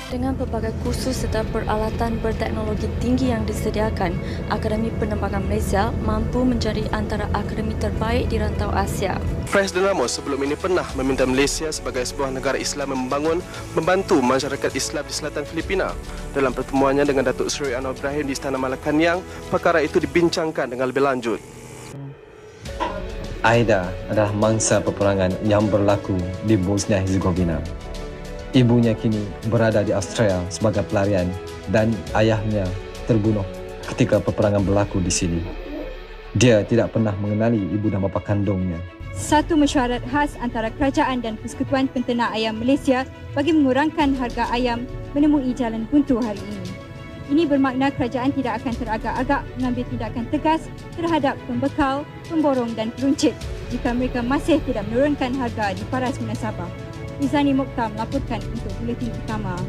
Dengan pelbagai kursus serta peralatan berteknologi tinggi yang disediakan, Akademi Penerbangan Malaysia mampu menjadi antara akademi terbaik di rantau Asia. Presiden Ramos sebelum ini pernah meminta Malaysia sebagai sebuah negara Islam membantu masyarakat Islam di selatan Filipina. Dalam pertemuannya dengan Datuk Seri Anwar Ibrahim di Istana Malacanang, perkara itu dibincangkan dengan lebih lanjut. Aida adalah mangsa peperangan yang berlaku di Bosnia-Herzegovina. Ibunya kini berada di Australia sebagai pelarian dan ayahnya terbunuh ketika peperangan berlaku di sini. Dia tidak pernah mengenali ibu dan bapa kandungnya. Satu mesyuarat khas antara kerajaan dan Persekutuan Penternak Ayam Malaysia bagi mengurangkan harga ayam menemui jalan buntu hari ini. Ini bermakna kerajaan tidak akan teragak-agak mengambil tindakan tegas terhadap pembekal, pemborong dan peruncit jika mereka masih tidak menurunkan harga di paras minasabah. Izani Mokhtar melaporkan untuk Buletin Utama.